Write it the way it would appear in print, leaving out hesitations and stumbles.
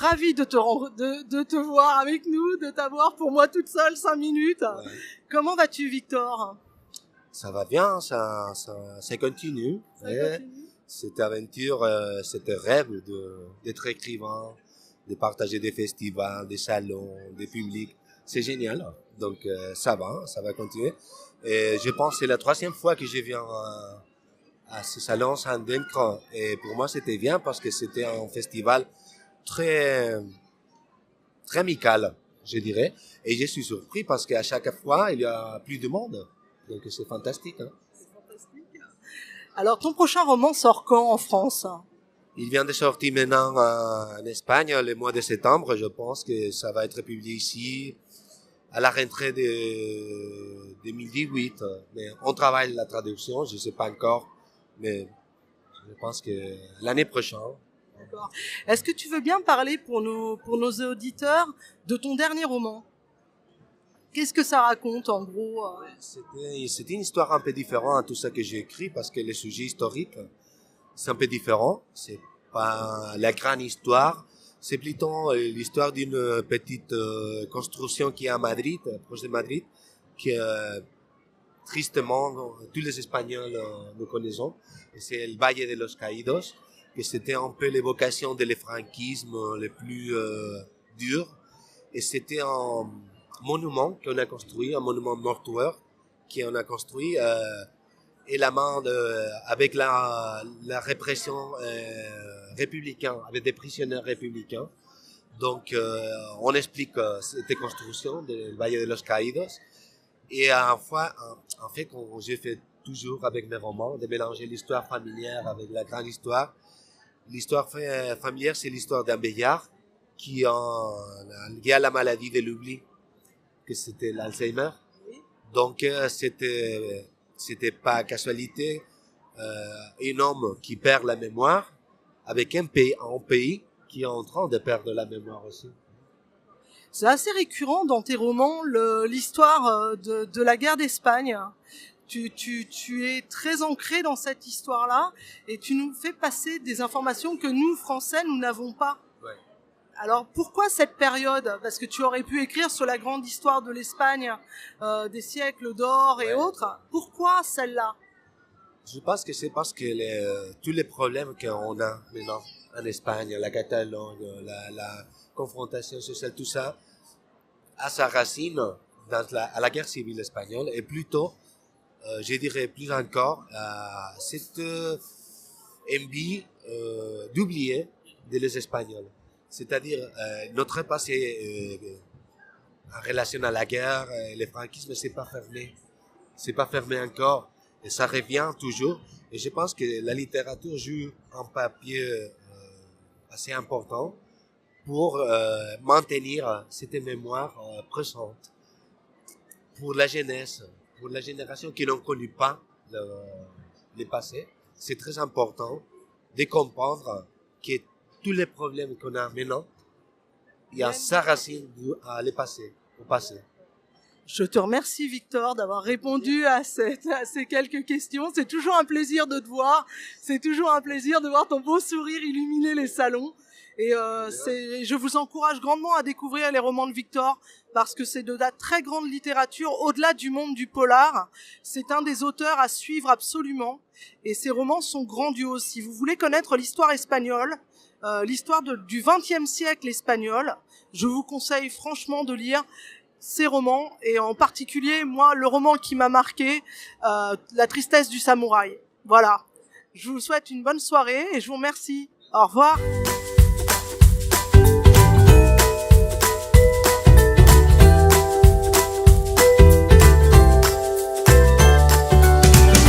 ravie de te voir avec nous, de t'avoir pour moi toute seule 5 minutes. Ouais. Comment vas-tu, Victor? Ça va bien, ça continue. Cette aventure, cet rêve d'être écrivain, de partager des festivals, des salons, des publics, c'est génial. Donc ça va continuer. Et je pense que c'est la 3e fois que je viens à ce salon Saint-Dencre. Et pour moi, c'était bien parce que c'était un festival très amical, je dirais. Et je suis surpris parce qu'à chaque fois, il y a plus de monde. Donc c'est fantastique. C'est fantastique. Alors, ton prochain roman sort quand en France? Il vient de sortir maintenant en Espagne le mois de septembre. Je pense que ça va être publié ici à la rentrée de 2018. Mais on travaille la traduction, je ne sais pas encore, mais je pense que l'année prochaine. D'accord. Est-ce que tu veux bien parler pour nos auditeurs de ton dernier roman? Qu'est-ce que ça raconte en gros? C'était une histoire un peu différente à tout ça que j'ai écrit parce que les sujets historiques, c'est un peu différent. C'est pas la grande histoire. C'est plutôt l'histoire d'une petite construction qui est à Madrid, proche de Madrid, que tristement tous les Espagnols nous connaissons. C'est le Valle de los Caídos, que c'était un peu l'évocation de l'efranquisme le plus dur. Et c'était un monument qu'on a construit, un monument mortuaire qu'on a construit et la main avec la répression républicaine, avec des prisonniers républicains. Donc, on explique cette construction du Valle de los Caídos. Et en fait, j'ai fait toujours avec mes romans, de mélanger l'histoire familière avec la grande histoire. L'histoire familière, c'est l'histoire d'un vieillard qui a la maladie de l'oubli, que c'était l'Alzheimer. Donc, c'était pas casualité, un homme qui perd la mémoire avec un pays qui est en train de perdre la mémoire aussi. C'est assez récurrent dans tes romans, l'histoire de la guerre d'Espagne. Tu es très ancré dans cette histoire-là et tu nous fais passer des informations que nous, Français, nous n'avons pas. Ouais. Alors pourquoi cette période? Parce que tu aurais pu écrire sur la grande histoire de l'Espagne, des siècles d'or et autres. Pourquoi celle-là? Je pense que c'est parce que tous les problèmes qu'on a maintenant en Espagne, la Catalogne, la confrontation sociale, tout ça, a sa racine à la guerre civile espagnole et plutôt, je dirais plus encore, cette envie d'oublier les Espagnols. C'est-à-dire, notre passé en relation à la guerre, le franquisme, c'est pas fermé. C'est pas fermé encore. Et ça revient toujours. Et je pense que la littérature joue un papier assez important pour maintenir cette mémoire présente. Pour la jeunesse, pour la génération qui n'ont connu pas le passé, c'est très important de comprendre que tous les problèmes qu'on a maintenant, il y a sa racine au passé. Je te remercie, Victor, d'avoir répondu à ces quelques questions. C'est toujours un plaisir de te voir. C'est toujours un plaisir de voir ton beau sourire illuminer les salons. Et je vous encourage grandement à découvrir les romans de Victor parce que c'est de la très grande littérature au-delà du monde du polar. C'est un des auteurs à suivre absolument. Et ses romans sont grandioses. Si vous voulez connaître l'histoire espagnole, l'histoire du XXe siècle espagnol, je vous conseille franchement de lire ces romans, et en particulier, moi, le roman qui m'a marqué, La tristesse du samouraï. Voilà. Je vous souhaite une bonne soirée et je vous remercie. Au revoir.